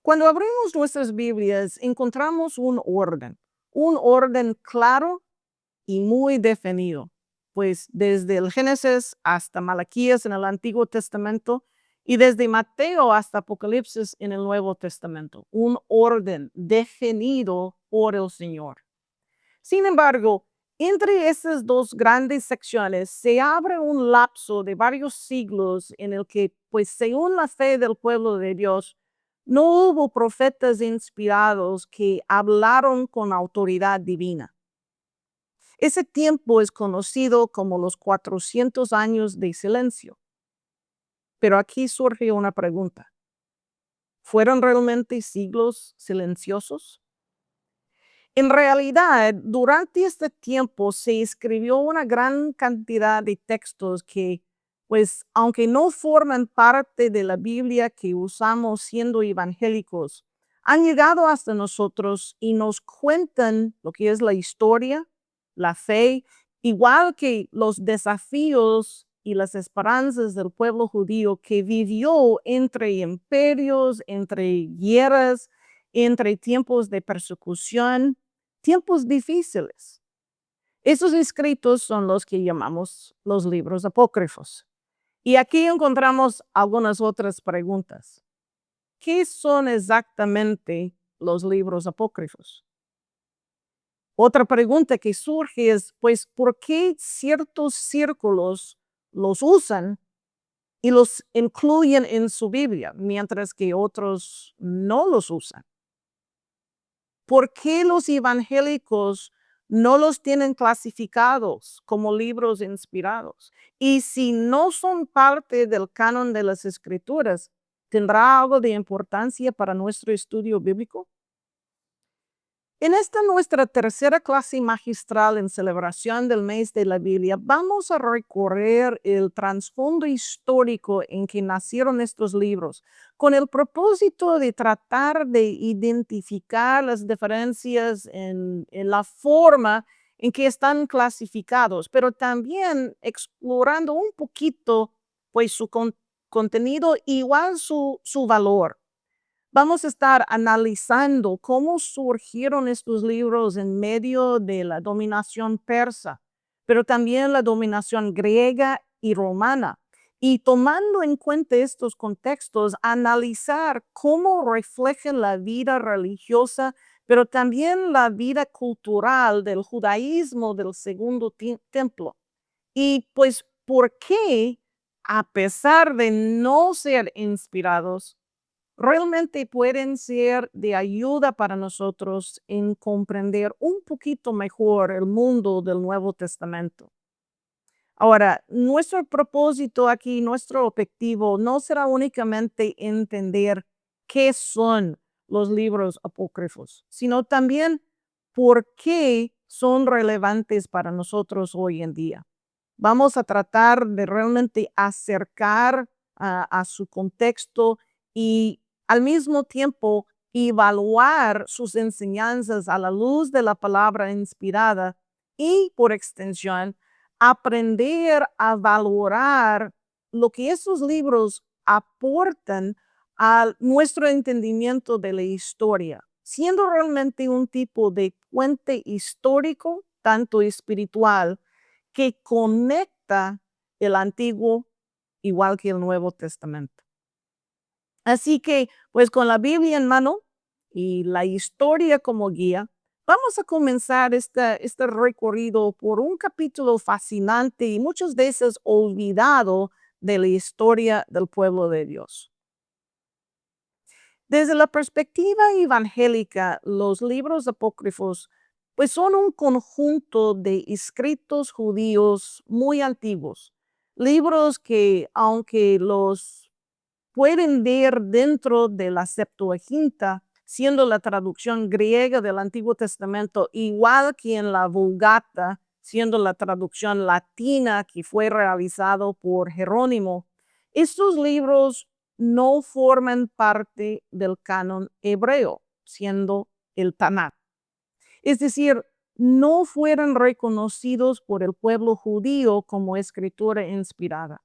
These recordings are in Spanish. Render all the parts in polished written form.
Cuando abrimos nuestras Biblias, encontramos un orden claro y muy definido, pues desde el Génesis hasta Malaquías en el Antiguo Testamento y desde Mateo hasta Apocalipsis en el Nuevo Testamento, un orden definido por el Señor. Sin embargo, entre esas dos grandes secciones se abre un lapso de varios siglos en el que, pues según la fe del pueblo de Dios, no hubo profetas inspirados que hablaron con autoridad divina. Ese tiempo es conocido como los 400 años de silencio. Pero aquí surge una pregunta. ¿Fueron realmente siglos silenciosos? En realidad, durante este tiempo se escribió una gran cantidad de textos que, pues, aunque no forman parte de la Biblia que usamos siendo evangélicos, han llegado hasta nosotros y nos cuentan lo que es la historia, la fe, igual que los desafíos y las esperanzas del pueblo judío que vivió entre imperios, entre guerras, entre tiempos de persecución, tiempos difíciles. Esos escritos son los que llamamos los libros apócrifos. Y aquí encontramos algunas otras preguntas. ¿Qué son exactamente los libros apócrifos? Otra pregunta que surge es, pues, ¿por qué ciertos círculos los usan y los incluyen en su Biblia, mientras que otros no los usan? ¿Por qué los evangélicos no los tienen clasificados como libros inspirados? Y si no son parte del canon de las Escrituras, ¿tendrá algo de importancia para nuestro estudio bíblico? En esta nuestra tercera clase magistral en celebración del mes de la Biblia, vamos a recorrer el trasfondo histórico en que nacieron estos libros, con el propósito de tratar de identificar las diferencias en la forma en que están clasificados, pero también explorando un poquito pues su contenido, igual su valor. Vamos a estar analizando cómo surgieron estos libros en medio de la dominación persa, pero también la dominación griega y romana. Y tomando en cuenta estos contextos, analizar cómo reflejan la vida religiosa, pero también la vida cultural del judaísmo del segundo templo. Y pues, ¿por qué, a pesar de no ser inspirados, realmente pueden ser de ayuda para nosotros en comprender un poquito mejor el mundo del Nuevo Testamento? Ahora, nuestro propósito aquí, nuestro objetivo no será únicamente entender qué son los libros apócrifos, sino también por qué son relevantes para nosotros hoy en día. Vamos a tratar de realmente acercar a su contexto y al mismo tiempo evaluar sus enseñanzas a la luz de la palabra inspirada y, por extensión, aprender a valorar lo que esos libros aportan a nuestro entendimiento de la historia, siendo realmente un tipo de puente histórico, tanto espiritual, que conecta el Antiguo igual que el Nuevo Testamento. Así que, pues con la Biblia en mano y la historia como guía, vamos a comenzar este recorrido por un capítulo fascinante y muchas veces olvidado de la historia del pueblo de Dios. Desde la perspectiva evangélica, los libros apócrifos pues son un conjunto de escritos judíos muy antiguos, libros que aunque los pueden ver dentro de la Septuaginta, siendo la traducción griega del Antiguo Testamento, igual que en la Vulgata, siendo la traducción latina que fue realizado por Jerónimo. Estos libros no forman parte del canon hebreo, siendo el Tanakh. Es decir, no fueron reconocidos por el pueblo judío como escritura inspirada.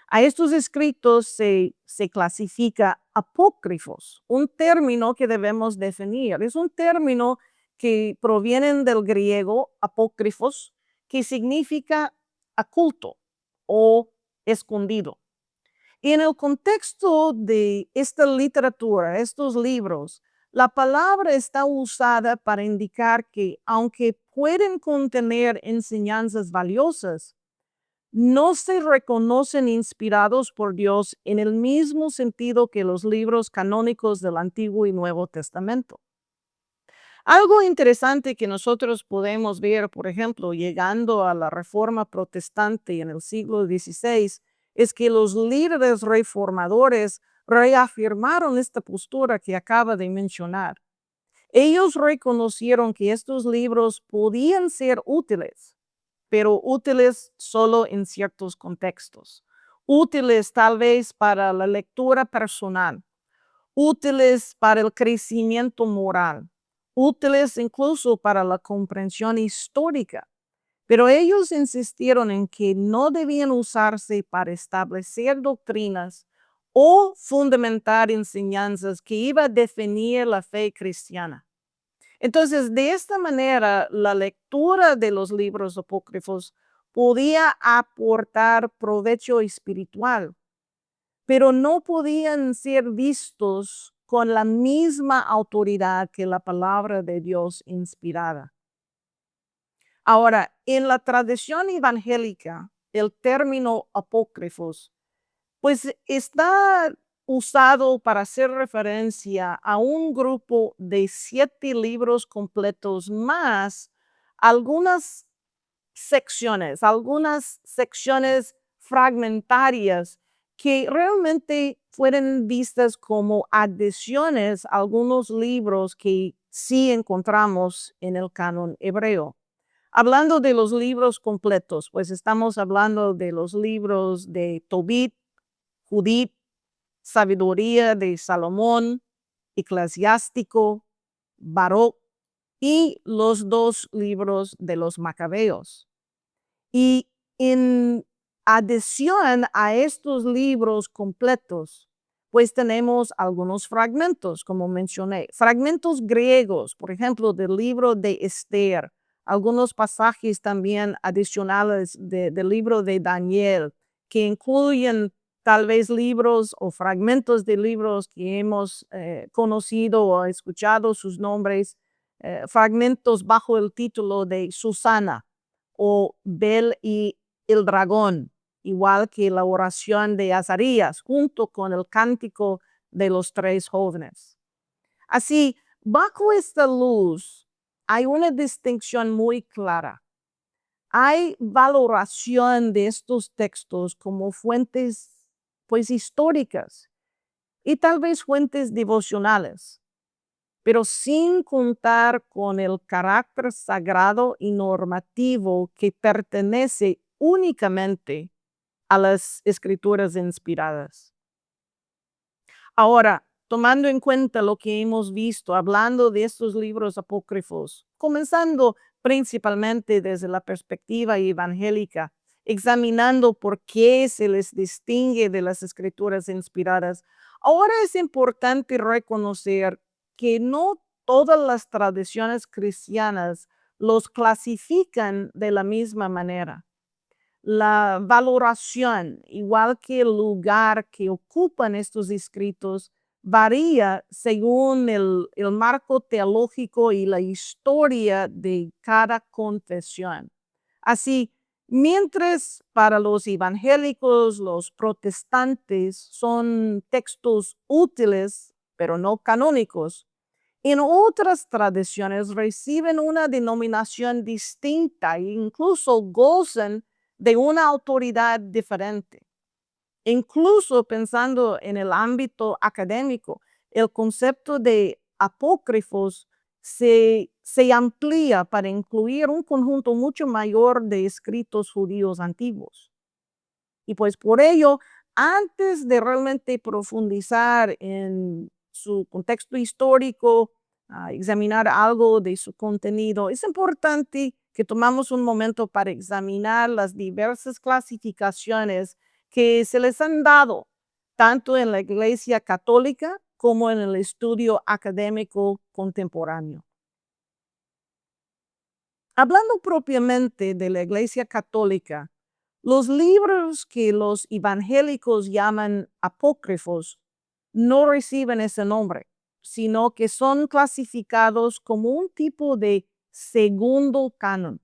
A estos escritos se clasifica apócrifos, un término que debemos definir. Es un término que proviene del griego apócrifos, que significa oculto o escondido. Y en el contexto de esta literatura, estos libros, la palabra está usada para indicar que aunque pueden contener enseñanzas valiosas, no se reconocen inspirados por Dios en el mismo sentido que los libros canónicos del Antiguo y Nuevo Testamento. Algo interesante que nosotros podemos ver, por ejemplo, llegando a la Reforma Protestante en el siglo XVI, es que los líderes reformadores reafirmaron esta postura que acaba de mencionar. Ellos reconocieron que estos libros podían ser útiles, pero útiles solo en ciertos contextos. Útiles tal vez para la lectura personal, útiles para el crecimiento moral, útiles incluso para la comprensión histórica. Pero ellos insistieron en que no debían usarse para establecer doctrinas o fundamentar enseñanzas que iba a definir la fe cristiana. Entonces, de esta manera, la lectura de los libros apócrifos podía aportar provecho espiritual, pero no podían ser vistos con la misma autoridad que la palabra de Dios inspirada. Ahora, en la tradición evangélica, el término apócrifos, pues está usado para hacer referencia a un grupo de 7 libros completos más algunas secciones fragmentarias que realmente fueron vistas como adiciones a algunos libros que sí encontramos en el canon hebreo. Hablando de los libros completos, pues estamos hablando de los libros de Tobit, Judith, Sabiduría de Salomón, Eclesiástico, Baruch y los 2 libros de los Macabeos. Y en adición a estos libros completos, pues tenemos algunos fragmentos, como mencioné, fragmentos griegos, por ejemplo, del libro de Esther, algunos pasajes también adicionales del libro de Daniel, que incluyen tal vez libros o fragmentos de libros que hemos conocido o escuchado sus nombres, fragmentos bajo el título de Susana o Bel y el dragón, igual que la oración de Azarías, junto con el cántico de los 3 jóvenes. Así, bajo esta luz, hay una distinción muy clara. Hay valoración de estos textos como fuentes, pues, históricas y tal vez fuentes devocionales, pero sin contar con el carácter sagrado y normativo que pertenece únicamente a las escrituras inspiradas. Ahora, tomando en cuenta lo que hemos visto, hablando de estos libros apócrifos, comenzando principalmente desde la perspectiva evangélica, examinando por qué se les distingue de las escrituras inspiradas, ahora es importante reconocer que no todas las tradiciones cristianas los clasifican de la misma manera. La valoración, igual que el lugar que ocupan estos escritos, varía según el marco teológico y la historia de cada confesión. Así, mientras para los evangélicos, los protestantes son textos útiles, pero no canónicos, en otras tradiciones reciben una denominación distinta e incluso gozan de una autoridad diferente. Incluso pensando en el ámbito académico, el concepto de apócrifos se amplía para incluir un conjunto mucho mayor de escritos judíos antiguos. Y pues por ello, antes de realmente profundizar en su contexto histórico, examinar algo de su contenido, es importante que tomamos un momento para examinar las diversas clasificaciones que se les han dado tanto en la Iglesia Católica como en el estudio académico contemporáneo. Hablando propiamente de la Iglesia Católica, los libros que los evangélicos llaman apócrifos no reciben ese nombre, sino que son clasificados como un tipo de segundo canon.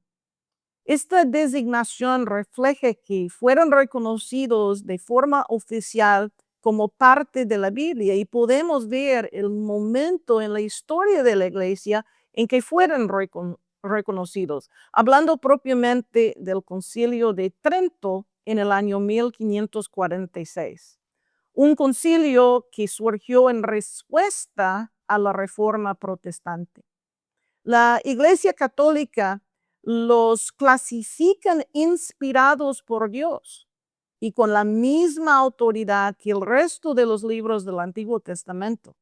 Esta designación refleja que fueron reconocidos de forma oficial como parte de la Biblia y podemos ver el momento en la historia de la Iglesia en que fueron reconocidos, hablando propiamente del Concilio de Trento en el año 1546, un concilio que surgió en respuesta a la Reforma Protestante. La Iglesia Católica los clasifican inspirados por Dios y con la misma autoridad que el resto de los libros del Antiguo Testamento.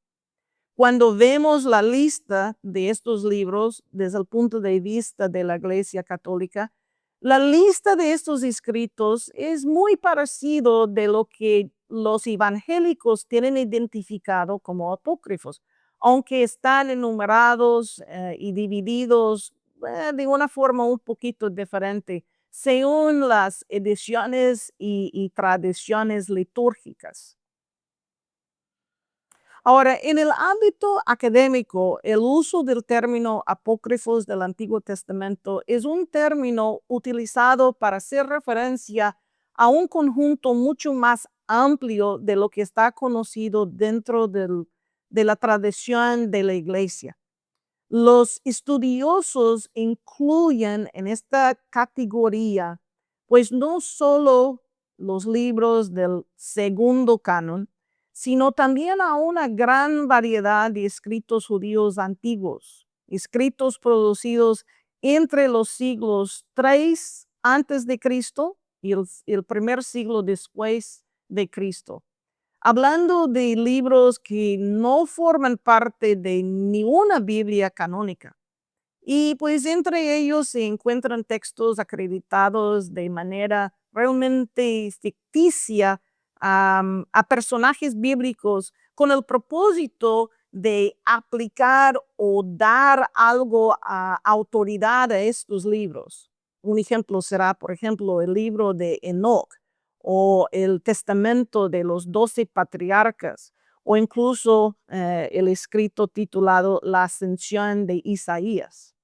Cuando vemos la lista de estos libros desde el punto de vista de la Iglesia Católica, la lista de estos escritos es muy parecido de lo que los evangélicos tienen identificado como apócrifos, aunque están enumerados y divididos de una forma un poquito diferente según las ediciones y tradiciones litúrgicas. Ahora, en el ámbito académico, el uso del término apócrifos del Antiguo Testamento es un término utilizado para hacer referencia a un conjunto mucho más amplio de lo que está conocido dentro de la tradición de la Iglesia. Los estudiosos incluyen en esta categoría, pues no solo los libros del segundo canon, sino también a una gran variedad de escritos judíos antiguos, escritos producidos entre los siglos 3 antes de Cristo y el primer siglo después de Cristo. Hablando de libros que no forman parte de ninguna Biblia canónica. Y pues entre ellos se encuentran textos acreditados de manera realmente ficticia a personajes bíblicos con el propósito de aplicar o dar algo a autoridad a estos libros. Un ejemplo será, por ejemplo, el libro de Enoch o el testamento de los 12 patriarcas o incluso el escrito titulado La Ascensión de Isaías.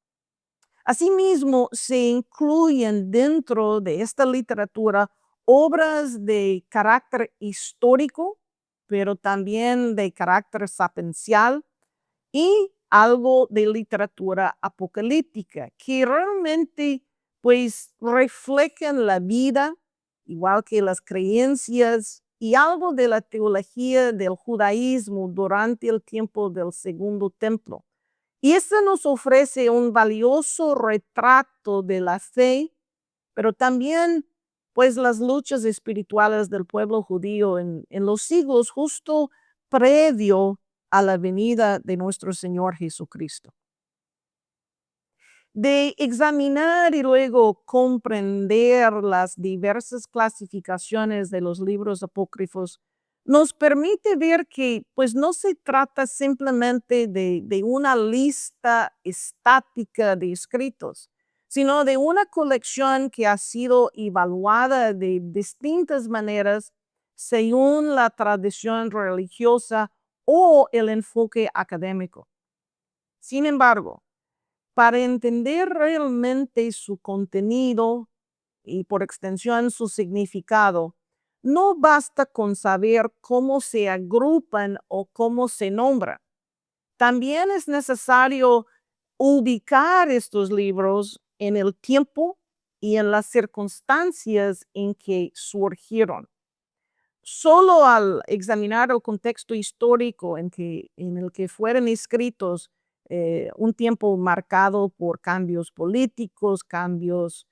Asimismo, se incluyen dentro de esta literatura obras de carácter histórico, pero también de carácter sapiencial y algo de literatura apocalíptica, que realmente pues reflejan la vida, igual que las creencias y algo de la teología del judaísmo durante el tiempo del Segundo Templo. Y esto nos ofrece un valioso retrato de la fe, pero también pues las luchas espirituales del pueblo judío en los siglos justo previo a la venida de nuestro Señor Jesucristo. De examinar y luego comprender las diversas clasificaciones de los libros apócrifos nos permite ver que pues no se trata simplemente de una lista estática de escritos, sino de una colección que ha sido evaluada de distintas maneras según la tradición religiosa o el enfoque académico. Sin embargo, para entender realmente su contenido y por extensión su significado, no basta con saber cómo se agrupan o cómo se nombran. También es necesario ubicar estos libros en el tiempo y en las circunstancias en que surgieron. Solo al examinar el contexto histórico en el que fueron escritos, un tiempo marcado por cambios políticos, cambios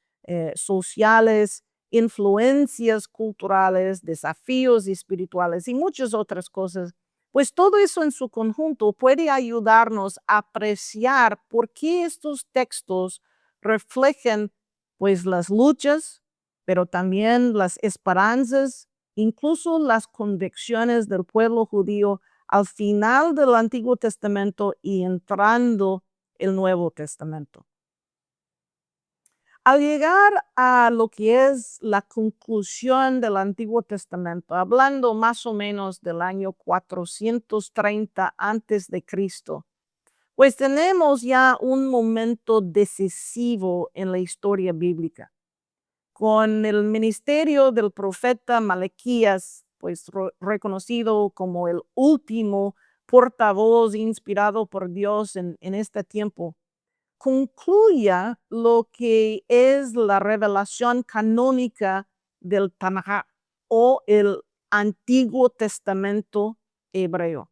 sociales, influencias culturales, desafíos espirituales y muchas otras cosas, pues todo eso en su conjunto puede ayudarnos a apreciar por qué estos textos reflejan pues las luchas, pero también las esperanzas incluso las convicciones del pueblo judío al final del Antiguo Testamento y entrando el Nuevo Testamento. Al llegar a lo que es la conclusión del Antiguo Testamento, hablando más o menos del año 430 antes de Cristo, pues tenemos ya un momento decisivo en la historia bíblica, con el ministerio del profeta Malaquías, pues reconocido como el último portavoz inspirado por Dios en este tiempo, concluya lo que es la revelación canónica del Tanaj o el Antiguo Testamento hebreo.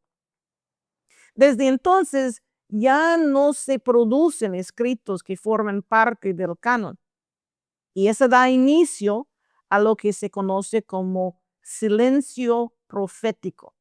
Desde entonces ya no se producen escritos que formen parte del canon y eso da inicio a lo que se conoce como silencio profético.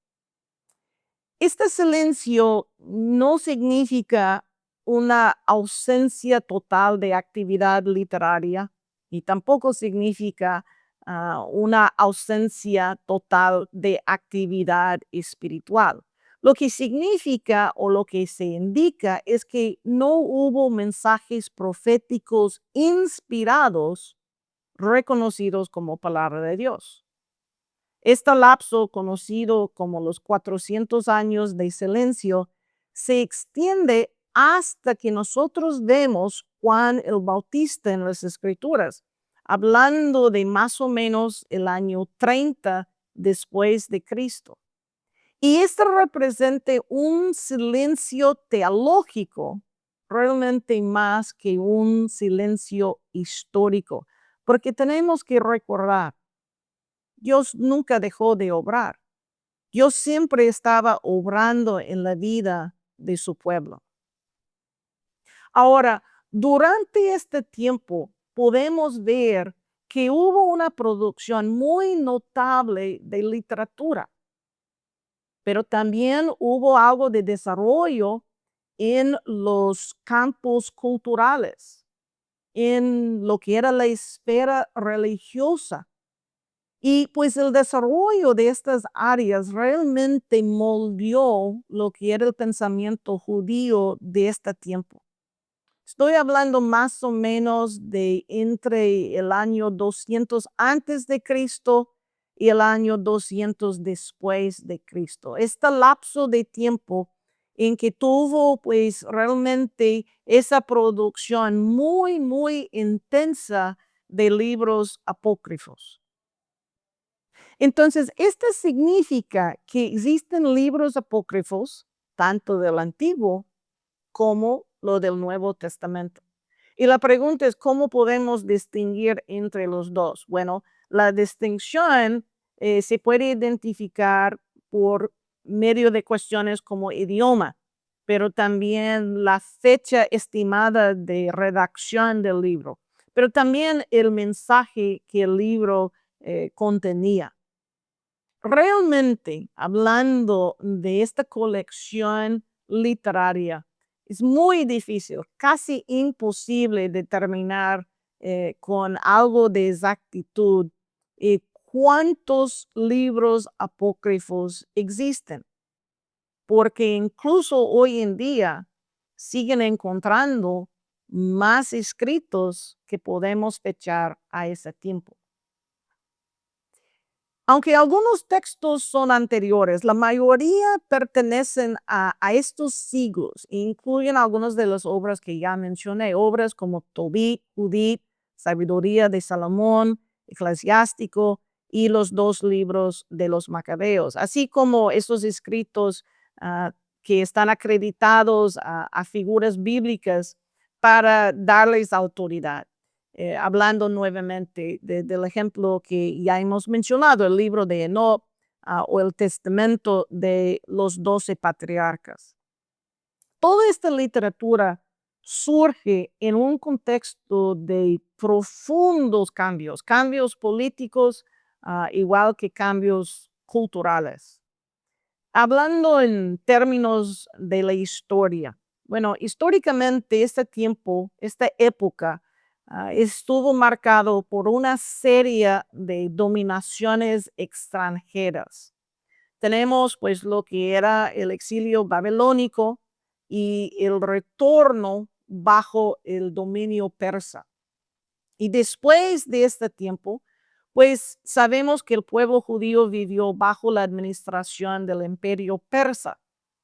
Este silencio no significa una ausencia total de actividad literaria y tampoco significa una ausencia total de actividad espiritual. Lo que significa o lo que se indica es que no hubo mensajes proféticos inspirados reconocidos como palabra de Dios. Este lapso, conocido como los 400 años de silencio, se extiende hasta que nosotros vemos Juan el Bautista en las Escrituras, hablando de más o menos el año 30 después de Cristo. Y esto representa un silencio teológico, realmente más que un silencio histórico, porque tenemos que recordar Dios nunca dejó de obrar. Dios siempre estaba obrando en la vida de su pueblo. Ahora, durante este tiempo podemos ver que hubo una producción muy notable de literatura, pero también hubo algo de desarrollo en los campos culturales, en lo que era la esfera religiosa. Y pues el desarrollo de estas áreas realmente moldeó lo que era el pensamiento judío de este tiempo. Estoy hablando más o menos de entre el año 200 antes de Cristo y el año 200 después de Cristo. Este lapso de tiempo en que tuvo pues realmente esa producción muy, muy intensa de libros apócrifos. Entonces, esto significa que existen libros apócrifos, tanto del Antiguo como lo del Nuevo Testamento. Y la pregunta es, ¿cómo podemos distinguir entre los dos? Bueno, la distinción se puede identificar por medio de cuestiones como idioma, pero también la fecha estimada de redacción del libro, pero también el mensaje que el libro contenía. Realmente, hablando de esta colección literaria, es muy difícil, casi imposible determinar con algo de exactitud cuántos libros apócrifos existen, porque incluso hoy en día siguen encontrando más escritos que podemos fechar a ese tiempo. Aunque algunos textos son anteriores, la mayoría pertenecen a estos siglos e incluyen algunas de las obras que ya mencioné, obras como Tobit, Judith, Sabiduría de Salomón, Eclesiástico y los 2 libros de los Macabeos, así como esos escritos que están acreditados a figuras bíblicas para darles autoridad. Hablando nuevamente del ejemplo que ya hemos mencionado, el libro de Enoch o el testamento de los 12 patriarcas. Toda esta literatura surge en un contexto de profundos cambios, cambios políticos, igual que cambios culturales. Hablando en términos de la historia, bueno, históricamente este tiempo, esta época, estuvo marcado por una serie de dominaciones extranjeras. Tenemos pues lo que era el exilio babilónico y el retorno bajo el dominio persa. Y después de este tiempo, pues sabemos que el pueblo judío vivió bajo la administración del imperio persa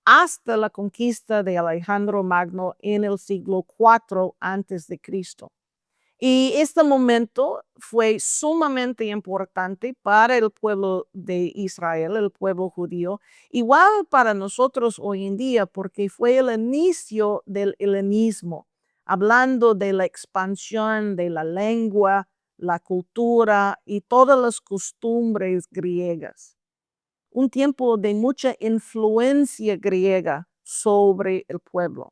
hasta la conquista de Alejandro Magno en el siglo IV antes de Cristo. Y este momento fue sumamente importante para el pueblo de Israel, el pueblo judío, igual para nosotros hoy en día, porque fue el inicio del helenismo, hablando de la expansión de la lengua, la cultura y todas las costumbres griegas. Un tiempo de mucha influencia griega sobre el pueblo.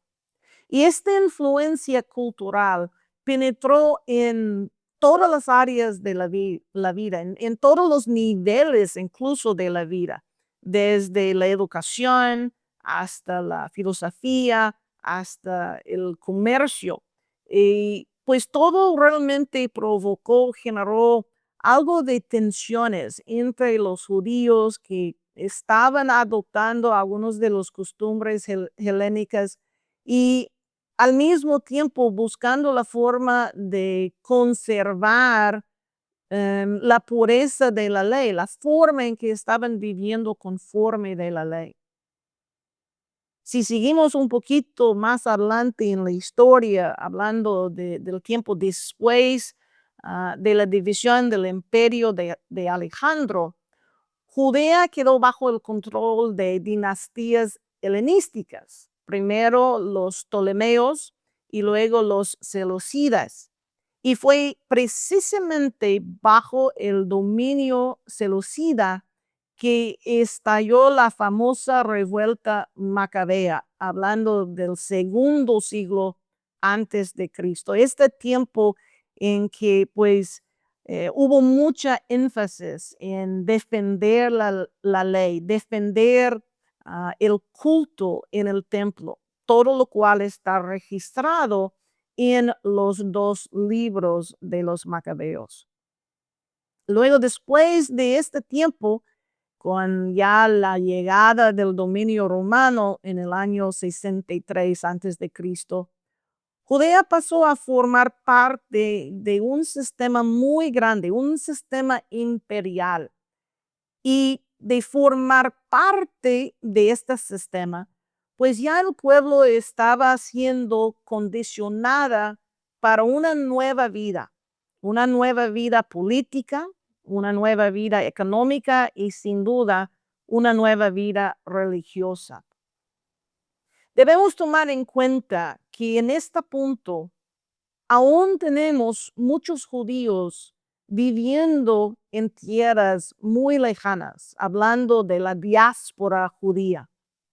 Y esta influencia cultural penetró en todas las áreas de la vida, en todos los niveles incluso de la vida, desde la educación hasta la filosofía, hasta el comercio. Y pues todo realmente provocó, generó algo de tensiones entre los judíos que estaban adoptando algunos de los costumbres helénicas y al mismo tiempo buscando la forma de conservar la pureza de la ley, la forma en que estaban viviendo conforme de la ley. Si seguimos un poquito más adelante en la historia, hablando del tiempo después de la división del imperio de Alejandro, Judea quedó bajo el control de dinastías helenísticas, primero los Ptolomeos y luego los Seleucidas. Y fue precisamente bajo el dominio seleucida que estalló la famosa revuelta macabea, hablando del segundo siglo antes de Cristo. Este tiempo en que pues hubo mucha énfasis en defender la ley, defender el culto en el templo, todo lo cual está registrado en los dos libros de los Macabeos. Luego, después de este tiempo, con ya la llegada del dominio romano en el año 63 antes de Cristo, Judea pasó a formar parte de un sistema muy grande, un sistema imperial. Y de formar parte de este sistema, pues ya el pueblo estaba siendo condicionada para una nueva vida política, una nueva vida económica y sin duda una nueva vida religiosa. Debemos tomar en cuenta que en este punto aún tenemos muchos judíos viviendo en tierras muy lejanas, hablando de la diáspora judía,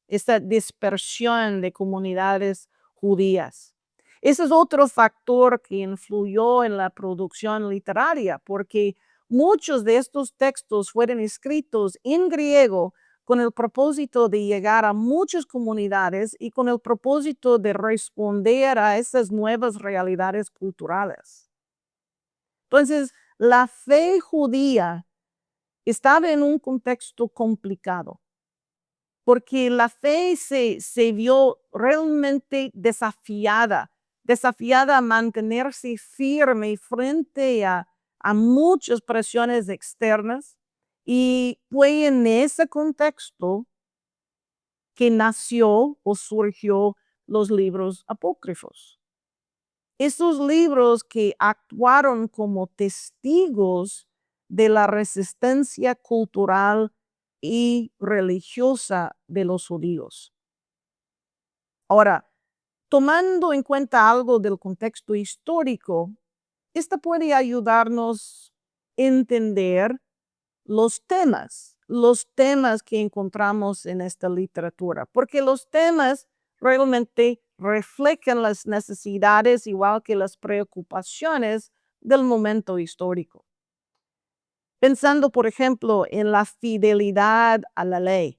esta dispersión de comunidades judías. Ese es otro factor que influyó en la producción literaria, porque muchos de estos textos fueron escritos en griego con el propósito de llegar a muchas comunidades y con el propósito de responder a esas nuevas realidades culturales. Entonces, la fe judía estaba en un contexto complicado, porque la fe se vio realmente desafiada a mantenerse firme frente a muchas presiones externas. Y fue en ese contexto que nació o surgió los libros apócrifos. Estos libros que actuaron como testigos de la resistencia cultural y religiosa de los judíos. Ahora, tomando en cuenta algo del contexto histórico, esto puede ayudarnos a entender los temas que encontramos en esta literatura, porque los temas realmente reflejan las necesidades igual que las preocupaciones del momento histórico. Pensando, por ejemplo, en la fidelidad a la ley,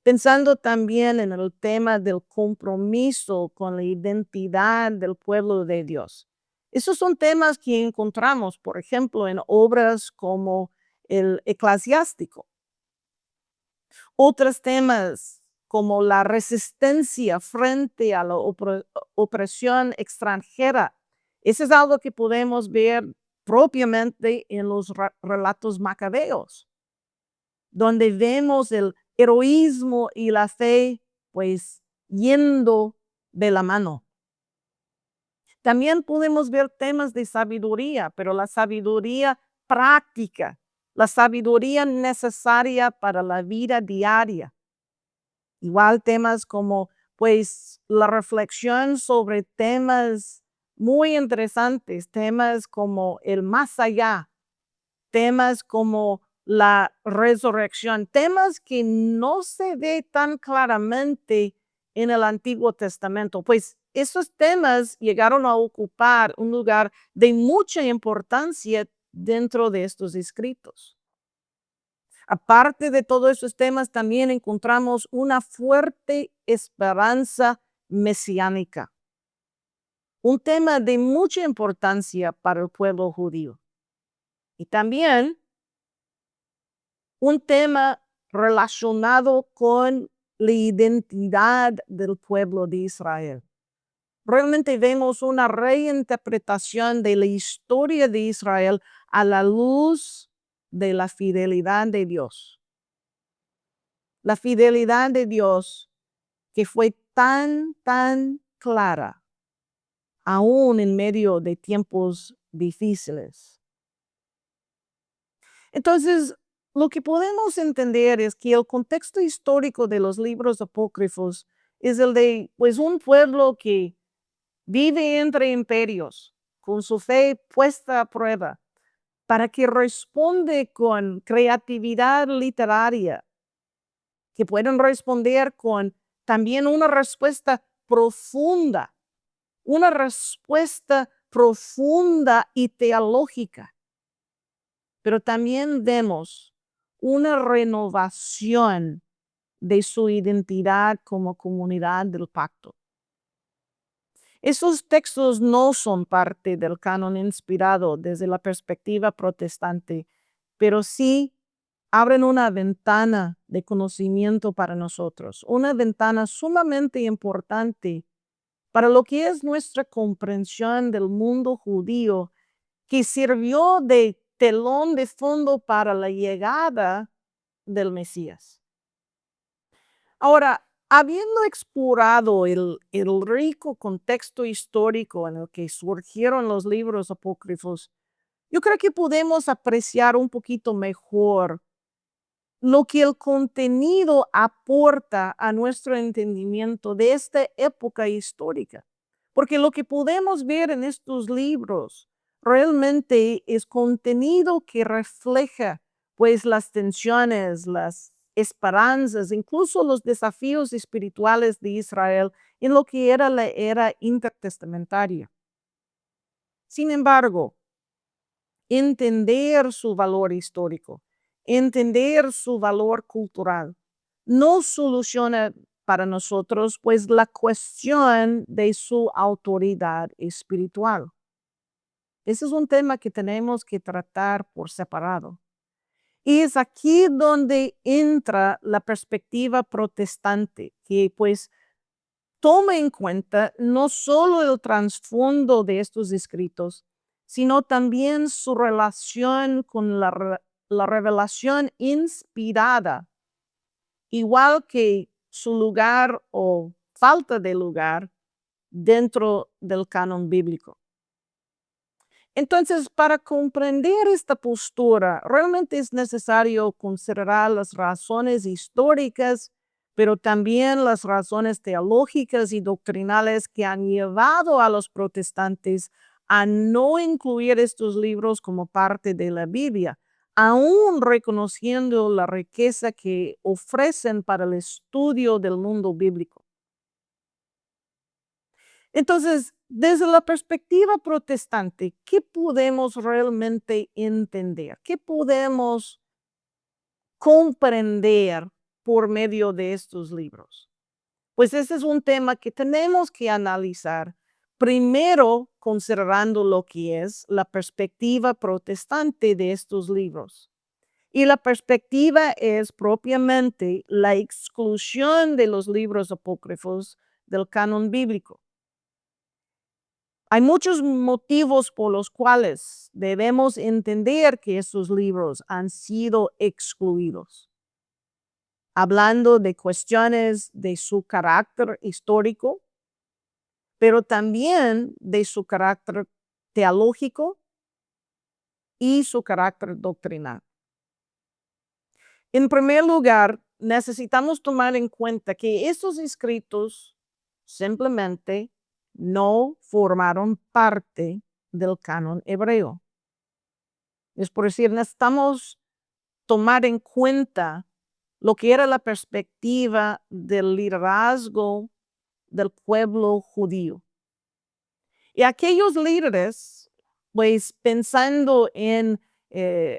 pensando también en el tema del compromiso con la identidad del pueblo de Dios. Esos son temas que encontramos, por ejemplo, en obras como el Eclesiástico. Otros temas como la resistencia frente a la opresión extranjera. Eso es algo que podemos ver propiamente en los relatos macabeos, donde vemos el heroísmo y la fe, pues, yendo de la mano. También podemos ver temas de sabiduría, pero la sabiduría práctica, la sabiduría necesaria para la vida diaria. Igual temas como, pues, la reflexión sobre temas muy interesantes, temas como el más allá, temas como la resurrección, temas que no se ve tan claramente en el Antiguo Testamento. Pues esos temas llegaron a ocupar un lugar de mucha importancia dentro de estos escritos. Aparte de todos esos temas, también encontramos una fuerte esperanza mesiánica, un tema de mucha importancia para el pueblo judío. Y también un tema relacionado con la identidad del pueblo de Israel. Realmente vemos una reinterpretación de la historia de Israel a la luz de la fidelidad de Dios. La fidelidad de Dios que fue tan clara, aún en medio de tiempos difíciles. Entonces, lo que podemos entender es que el contexto histórico de los libros apócrifos es el de, pues, un pueblo que vive entre imperios, con su fe puesta a prueba, para que responde con creatividad literaria, que pueden responder con también una respuesta profunda, y teológica. Pero también vemos una renovación de su identidad como comunidad del pacto. Esos textos no son parte del canon inspirado desde la perspectiva protestante, pero sí abren una ventana de conocimiento para nosotros, una ventana sumamente importante para lo que es nuestra comprensión del mundo judío, que sirvió de telón de fondo para la llegada del Mesías. Ahora, habiendo explorado el rico contexto histórico en el que surgieron los libros apócrifos, yo creo que podemos apreciar un poquito mejor lo que el contenido aporta a nuestro entendimiento de esta época histórica. Porque lo que podemos ver en estos libros realmente es contenido que refleja pues las tensiones, las esperanzas, incluso los desafíos espirituales de Israel en lo que era la era intertestamentaria. Sin embargo, entender su valor histórico, entender su valor cultural, no soluciona para nosotros pues la cuestión de su autoridad espiritual. Ese es un tema que tenemos que tratar por separado. Y es aquí donde entra la perspectiva protestante, que pues toma en cuenta no solo el trasfondo de estos escritos, sino también su relación con la revelación inspirada, igual que su lugar o falta de lugar dentro del canon bíblico. Entonces, para comprender esta postura, realmente es necesario considerar las razones históricas, pero también las razones teológicas y doctrinales que han llevado a los protestantes a no incluir estos libros como parte de la Biblia, aún reconociendo la riqueza que ofrecen para el estudio del mundo bíblico. Entonces, desde la perspectiva protestante, ¿qué podemos realmente entender? ¿Qué podemos comprender por medio de estos libros? Pues ese es un tema que tenemos que analizar Primero, considerando lo que es la perspectiva protestante de estos libros. Y la perspectiva es propiamente la exclusión de los libros apócrifos del canon bíblico. Hay muchos motivos por los cuales debemos entender que estos libros han sido excluidos. Hablando de cuestiones de su carácter histórico, pero también de su carácter teológico y su carácter doctrinal. En primer lugar, necesitamos tomar en cuenta que estos escritos simplemente no formaron parte del canon hebreo. Es por decir, necesitamos tomar en cuenta lo que era la perspectiva del liderazgo del pueblo judío. Y aquellos líderes, pues pensando en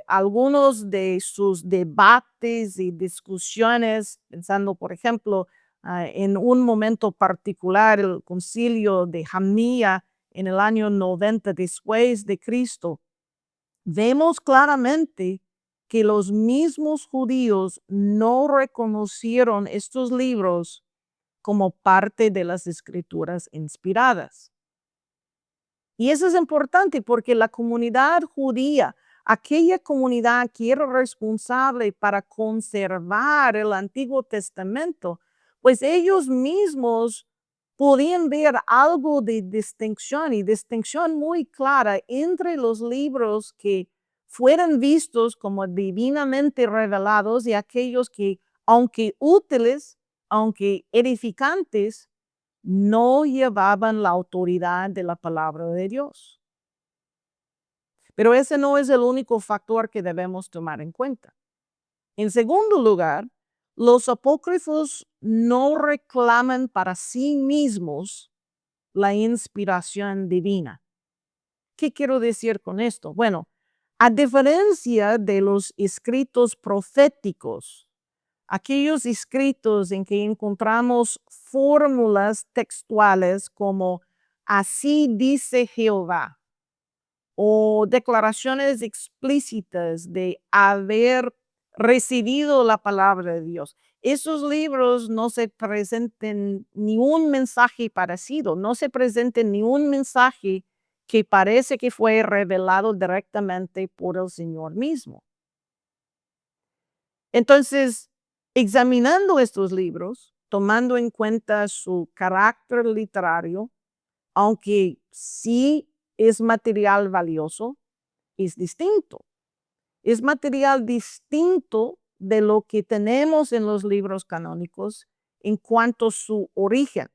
algunos de sus debates y discusiones, pensando, por ejemplo, en un momento particular, el concilio de Jamnia en el año 90 después de Cristo, vemos claramente que los mismos judíos no reconocieron estos libros como parte de las escrituras inspiradas. Y eso es importante porque la comunidad judía, aquella comunidad que era responsable para conservar el Antiguo Testamento, pues ellos mismos podían ver algo de distinción y distinción muy clara entre los libros que fueran vistos como divinamente revelados y aquellos que, aunque útiles, aunque edificantes, no llevaban la autoridad de la palabra de Dios. Pero ese no es el único factor que debemos tomar en cuenta. En segundo lugar, los apócrifos no reclaman para sí mismos la inspiración divina. ¿Qué quiero decir con esto? Bueno, a diferencia de los escritos proféticos, aquellos escritos en que encontramos fórmulas textuales como así dice Jehová o declaraciones explícitas de haber recibido la palabra de Dios. Esos libros no se presenten ni un mensaje parecido, no se presenten ni un mensaje que parece que fue revelado directamente por el Señor mismo. Entonces, examinando estos libros, tomando en cuenta su carácter literario, aunque sí es material valioso, es distinto. Es material distinto de lo que tenemos en los libros canónicos en cuanto a su origen.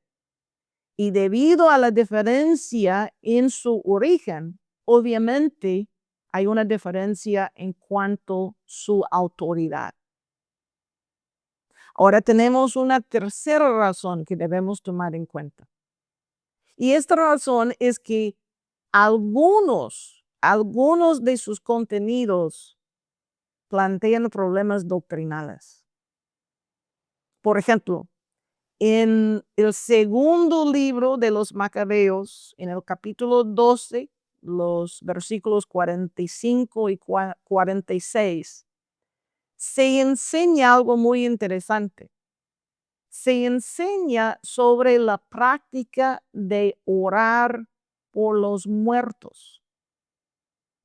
Y debido a la diferencia en su origen, obviamente hay una diferencia en cuanto a su autoridad. Ahora tenemos una tercera razón que debemos tomar en cuenta. Y esta razón es que algunos de sus contenidos plantean problemas doctrinales. Por ejemplo, en el segundo libro de los Macabeos, en el capítulo 12, los versículos 45 y 46, se enseña algo muy interesante. Se enseña sobre la práctica de orar por los muertos.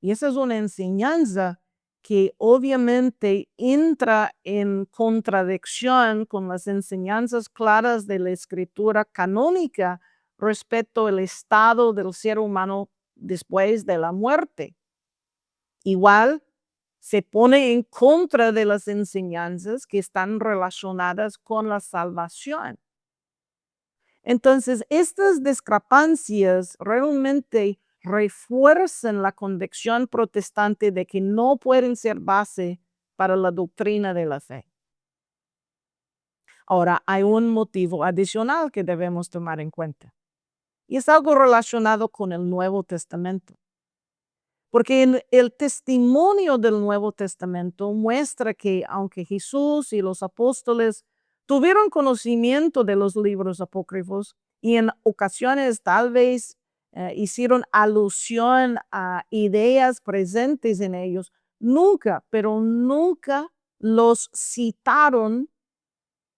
Y esa es una enseñanza que obviamente entra en contradicción con las enseñanzas claras de la escritura canónica respecto al estado del ser humano después de la muerte. Igual se pone en contra de las enseñanzas que están relacionadas con la salvación. Entonces, estas discrepancias realmente refuerzan la convicción protestante de que no pueden ser base para la doctrina de la fe. Ahora, hay un motivo adicional que debemos tomar en cuenta, y es algo relacionado con el Nuevo Testamento. Porque el testimonio del Nuevo Testamento muestra que aunque Jesús y los apóstoles tuvieron conocimiento de los libros apócrifos y en ocasiones tal vez hicieron alusión a ideas presentes en ellos, nunca, pero nunca los citaron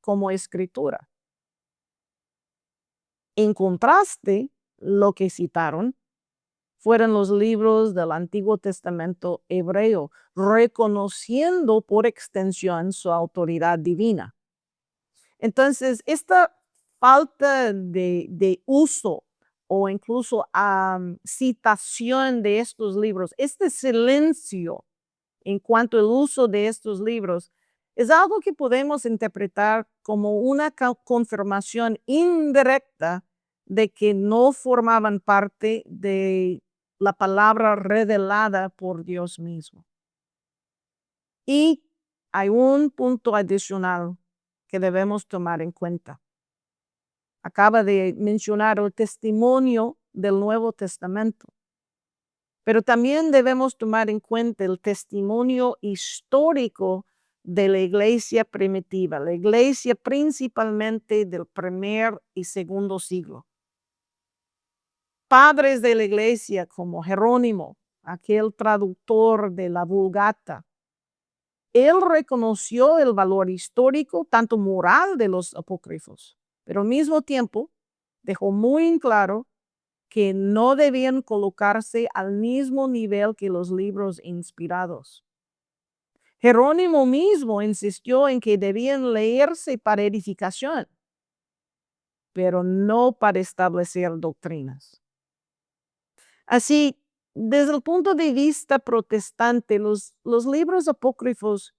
como escritura. En contraste, lo que citaron fueron los libros del Antiguo Testamento hebreo, reconociendo por extensión su autoridad divina. Entonces, esta falta de uso o incluso citación de estos libros, este silencio en cuanto al uso de estos libros, es algo que podemos interpretar como una confirmación indirecta de que no formaban parte de la palabra revelada por Dios mismo. Y hay un punto adicional que debemos tomar en cuenta. Acaba de mencionar el testimonio del Nuevo Testamento, pero también debemos tomar en cuenta el testimonio histórico de la iglesia primitiva, la iglesia principalmente del primer y segundo siglo. Padres de la iglesia como Jerónimo, aquel traductor de la Vulgata, él reconoció el valor histórico, tanto moral de los apócrifos, pero al mismo tiempo dejó muy en claro que no debían colocarse al mismo nivel que los libros inspirados. Jerónimo mismo insistió en que debían leerse para edificación, pero no para establecer doctrinas. Así, desde el punto de vista protestante, los libros apócrifos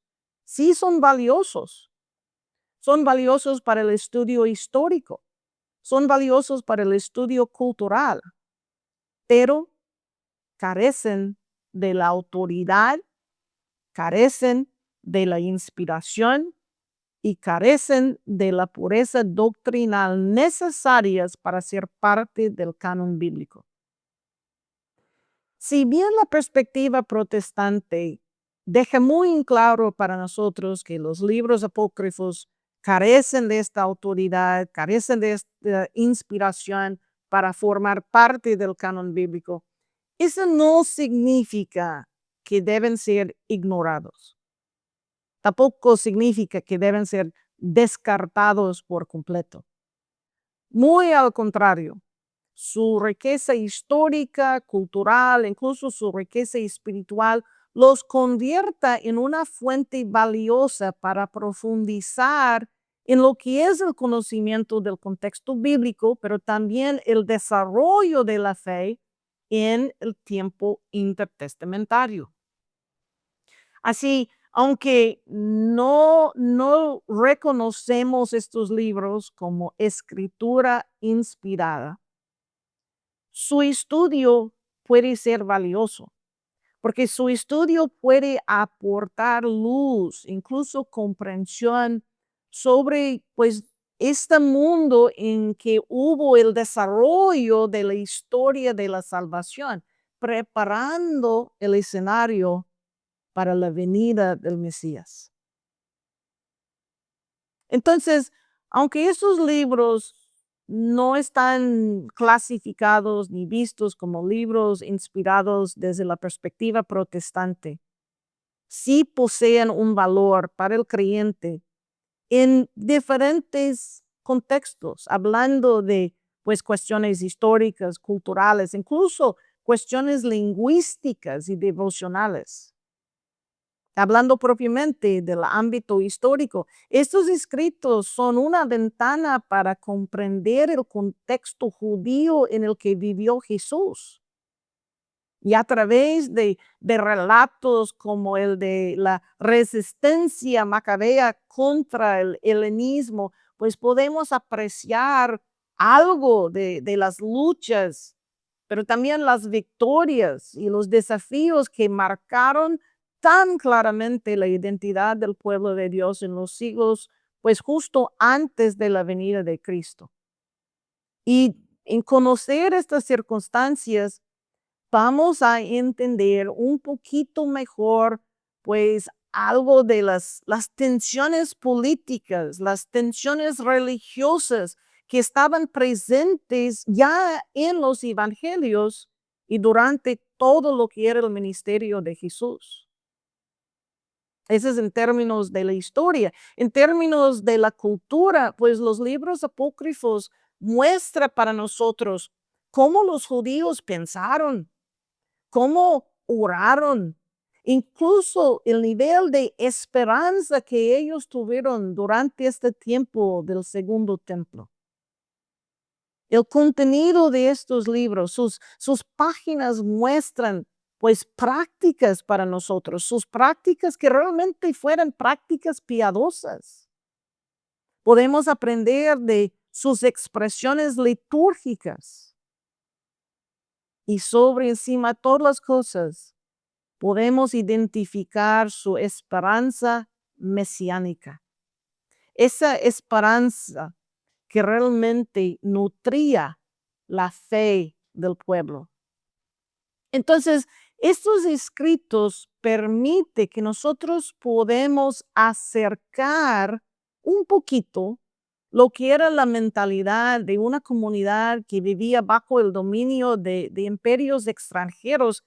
sí son valiosos. Son valiosos para el estudio histórico, son valiosos para el estudio cultural, pero carecen de la autoridad, carecen de la inspiración y carecen de la pureza doctrinal necesarias para ser parte del canon bíblico. Si bien la perspectiva protestante deja muy en claro para nosotros que los libros apócrifos carecen de esta autoridad, carecen de esta inspiración para formar parte del canon bíblico, eso no significa que deben ser ignorados. Tampoco significa que deben ser descartados por completo. Muy al contrario, su riqueza histórica, cultural, incluso su riqueza espiritual, los convierta en una fuente valiosa para profundizar en lo que es el conocimiento del contexto bíblico, pero también el desarrollo de la fe en el tiempo intertestamentario. Así, aunque no reconocemos estos libros como escritura inspirada, su estudio puede ser valioso, porque su estudio puede aportar luz, incluso comprensión sobre, pues, este mundo en que hubo el desarrollo de la historia de la salvación, preparando el escenario para la venida del Mesías. Entonces, aunque estos libros no están clasificados ni vistos como libros inspirados desde la perspectiva protestante, sí poseen un valor para el creyente en diferentes contextos, hablando de, pues, cuestiones históricas, culturales, incluso cuestiones lingüísticas y devocionales. Hablando propiamente del ámbito histórico, estos escritos son una ventana para comprender el contexto judío en el que vivió Jesús. Y a través de relatos como el de la resistencia macabea contra el helenismo, pues podemos apreciar algo de las luchas, pero también las victorias y los desafíos que marcaron tan claramente la identidad del pueblo de Dios en los siglos, pues justo antes de la venida de Cristo. Y en conocer estas circunstancias, vamos a entender un poquito mejor, pues, algo de las tensiones políticas, las tensiones religiosas que estaban presentes ya en los evangelios y durante todo lo que era el ministerio de Jesús. Ese es en términos de la historia. En términos de la cultura, pues los libros apócrifos muestran para nosotros cómo los judíos pensaron, cómo oraron, incluso el nivel de esperanza que ellos tuvieron durante este tiempo del segundo templo. El contenido de estos libros, sus páginas muestran pues prácticas para nosotros, sus prácticas que realmente fueran prácticas piadosas. Podemos aprender de sus expresiones litúrgicas y sobre encima de todas las cosas podemos identificar su esperanza mesiánica. Esa esperanza que realmente nutría la fe del pueblo. Entonces, estos escritos permiten que nosotros podemos acercar un poquito lo que era la mentalidad de una comunidad que vivía bajo el dominio de imperios extranjeros,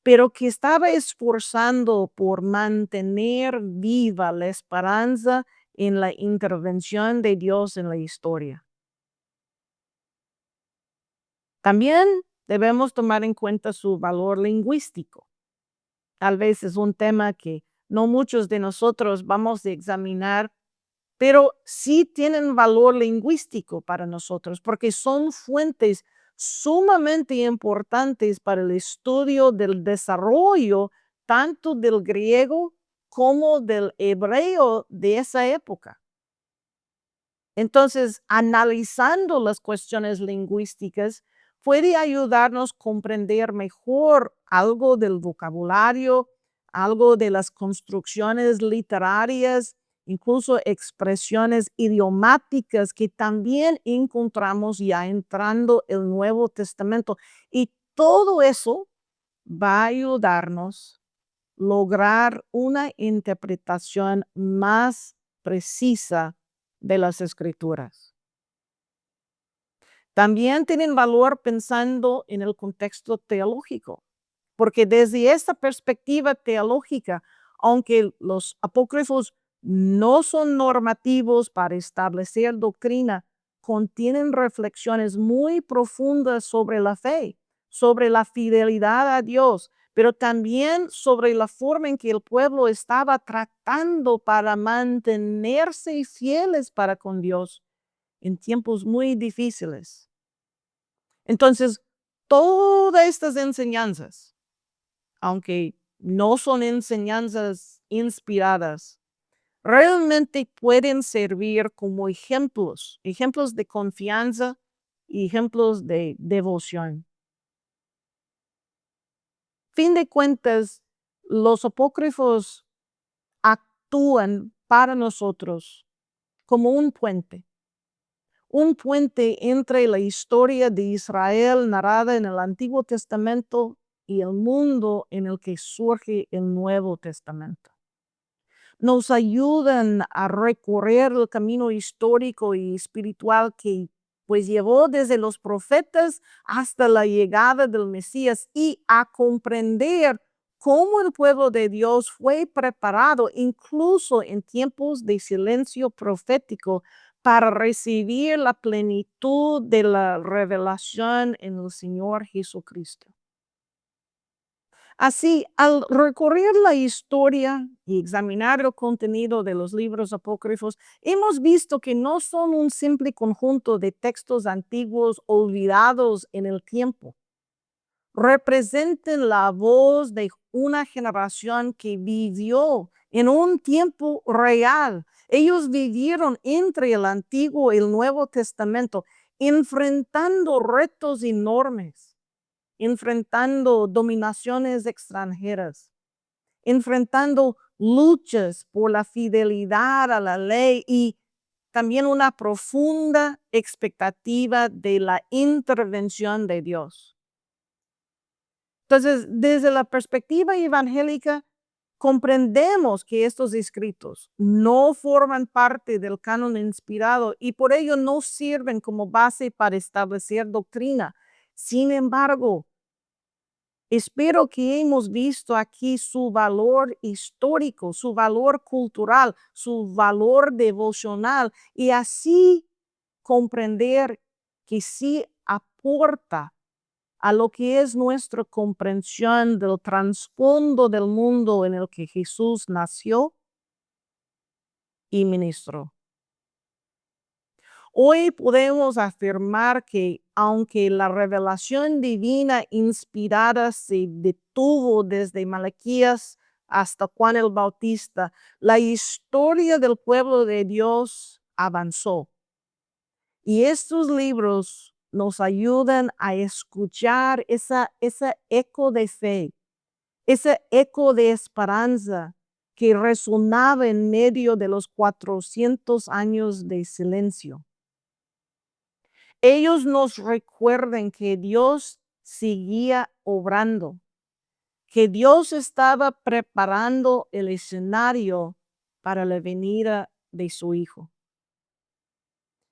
pero que estaba esforzando por mantener viva la esperanza en la intervención de Dios en la historia. También debemos tomar en cuenta su valor lingüístico. Tal vez es un tema que no muchos de nosotros vamos a examinar, pero sí tienen valor lingüístico para nosotros porque son fuentes sumamente importantes para el estudio del desarrollo tanto del griego como del hebreo de esa época. Entonces, analizando las cuestiones lingüísticas puede ayudarnos a comprender mejor algo del vocabulario, algo de las construcciones literarias, incluso expresiones idiomáticas que también encontramos ya entrando el Nuevo Testamento. Y todo eso va a ayudarnos a lograr una interpretación más precisa de las escrituras. También tienen valor pensando en el contexto teológico, porque desde esta perspectiva teológica, aunque los apócrifos no son normativos para establecer doctrina, contienen reflexiones muy profundas sobre la fe, sobre la fidelidad a Dios, pero también sobre la forma en que el pueblo estaba tratando para mantenerse fieles para con Dios en tiempos muy difíciles. Entonces, todas estas enseñanzas, aunque no son enseñanzas inspiradas, realmente pueden servir como ejemplos de confianza y ejemplos de devoción. Fin de cuentas, los apócrifos actúan para nosotros como un puente entre la historia de Israel narrada en el Antiguo Testamento y el mundo en el que surge el Nuevo Testamento. Nos ayudan a recorrer el camino histórico y espiritual que pues llevó desde los profetas hasta la llegada del Mesías y a comprender cómo el pueblo de Dios fue preparado incluso en tiempos de silencio profético para recibir la plenitud de la revelación en el Señor Jesucristo. Así, al recorrer la historia y examinar el contenido de los libros apócrifos, hemos visto que no son un simple conjunto de textos antiguos olvidados en el tiempo. Representan la voz de una generación que vivió en un tiempo real. Ellos vivieron entre el Antiguo y el Nuevo Testamento, enfrentando retos enormes, enfrentando dominaciones extranjeras, enfrentando luchas por la fidelidad a la ley y también una profunda expectativa de la intervención de Dios. Entonces, desde la perspectiva evangélica, Comprendemos que estos escritos no forman parte del canon inspirado y por ello no sirven como base para establecer doctrina. Sin embargo, espero que hemos visto aquí su valor histórico, su valor cultural, su valor devocional y así comprender que sí aporta a lo que es nuestra comprensión del trasfondo del mundo en el que Jesús nació y ministró. Hoy podemos afirmar que aunque la revelación divina inspirada se detuvo desde Malaquías hasta Juan el Bautista, la historia del pueblo de Dios avanzó. Y estos libros nos ayudan a escuchar ese eco de fe, ese eco de esperanza que resonaba en medio de los 400 años de silencio. Ellos nos recuerdan que Dios seguía obrando, que Dios estaba preparando el escenario para la venida de su Hijo.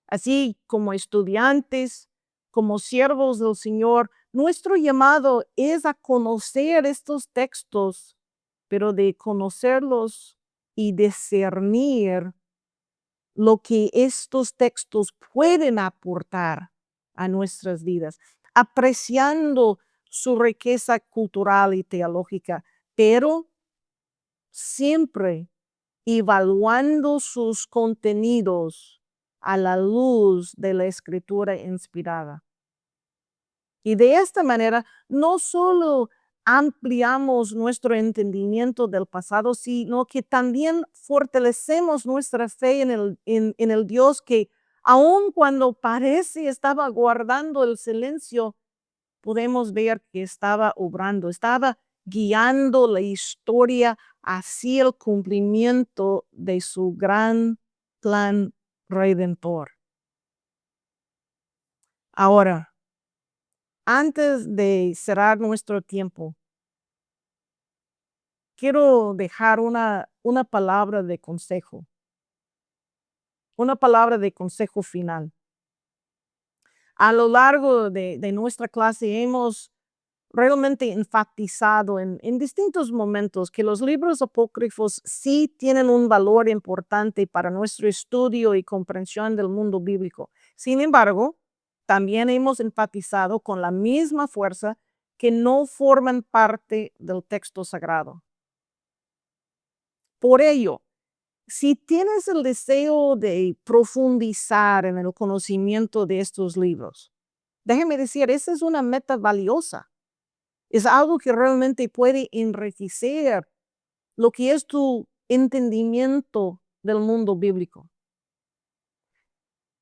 Así como estudiantes, como siervos del Señor, nuestro llamado es a conocer estos textos, pero de conocerlos y discernir lo que estos textos pueden aportar a nuestras vidas, apreciando su riqueza cultural y teológica, pero siempre evaluando sus contenidos a la luz de la escritura inspirada. Y de esta manera, no solo ampliamos nuestro entendimiento del pasado, sino que también fortalecemos nuestra fe en el Dios que, aun cuando parece estaba guardando el silencio, podemos ver que estaba obrando, estaba guiando la historia hacia el cumplimiento de su gran plan redentor. Ahora, antes de cerrar nuestro tiempo, quiero dejar una palabra de consejo final. A lo largo de nuestra clase hemos realmente enfatizado en distintos momentos que los libros apócrifos sí tienen un valor importante para nuestro estudio y comprensión del mundo bíblico. Sin embargo, también hemos enfatizado con la misma fuerza que no forman parte del texto sagrado. Por ello, si tienes el deseo de profundizar en el conocimiento de estos libros, déjeme decir, esa es una meta valiosa. Es algo que realmente puede enriquecer lo que es tu entendimiento del mundo bíblico.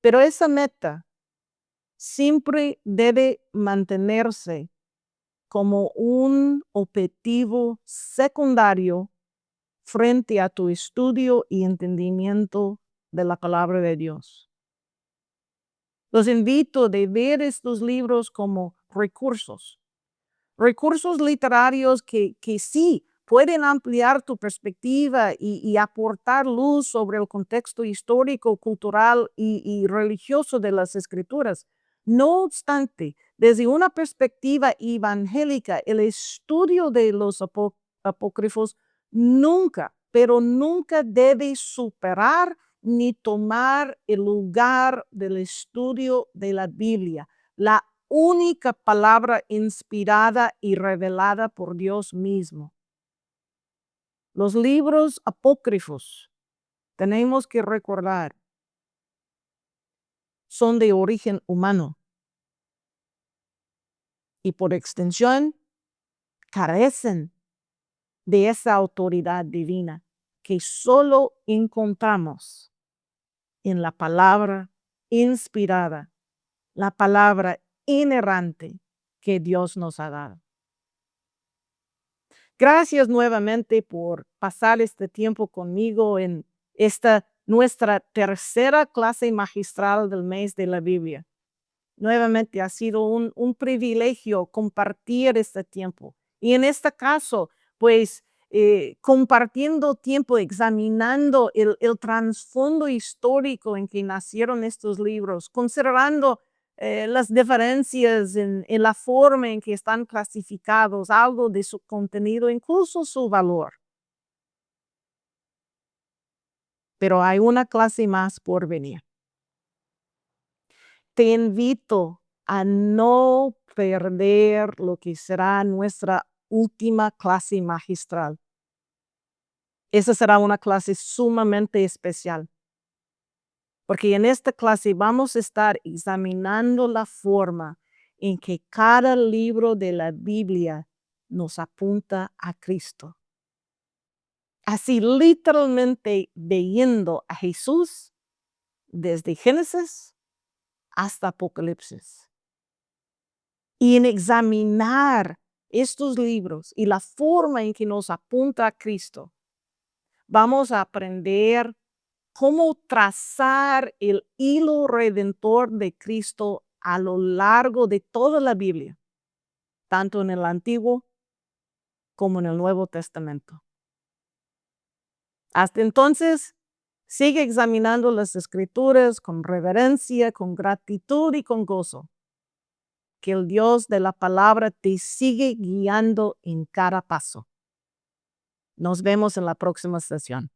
Pero esa meta siempre debe mantenerse como un objetivo secundario frente a tu estudio y entendimiento de la palabra de Dios. Los invito a ver estos libros como recursos literarios que sí pueden ampliar tu perspectiva y aportar luz sobre el contexto histórico, cultural y religioso de las escrituras. No obstante, desde una perspectiva evangélica, el estudio de los apócrifos nunca, pero nunca debe superar ni tomar el lugar del estudio de la Biblia, la única palabra inspirada y revelada por Dios mismo. Los libros apócrifos, tenemos que recordar, son de origen humano y por extensión carecen de esa autoridad divina que solo encontramos en la palabra inspirada, la palabra inerrante que Dios nos ha dado. Gracias nuevamente por pasar este tiempo conmigo en esta nuestra tercera clase magistral del mes de la Biblia. Nuevamente ha sido un privilegio compartir este tiempo. Y en este caso, pues compartiendo tiempo, examinando el trasfondo histórico en que nacieron estos libros, considerando las diferencias en la forma en que están clasificados, algo de su contenido, incluso su valor. Pero hay una clase más por venir. Te invito a no perder lo que será nuestra última clase magistral. Esa será una clase sumamente especial, porque en esta clase vamos a estar examinando la forma en que cada libro de la Biblia nos apunta a Cristo. Así literalmente viendo a Jesús desde Génesis hasta Apocalipsis. Y en examinar estos libros y la forma en que nos apunta a Cristo, vamos a aprender cómo trazar el hilo redentor de Cristo a lo largo de toda la Biblia, tanto en el Antiguo como en el Nuevo Testamento. Hasta entonces, sigue examinando las Escrituras con reverencia, con gratitud y con gozo. Que el Dios de la palabra te sigue guiando en cada paso. Nos vemos en la próxima sesión.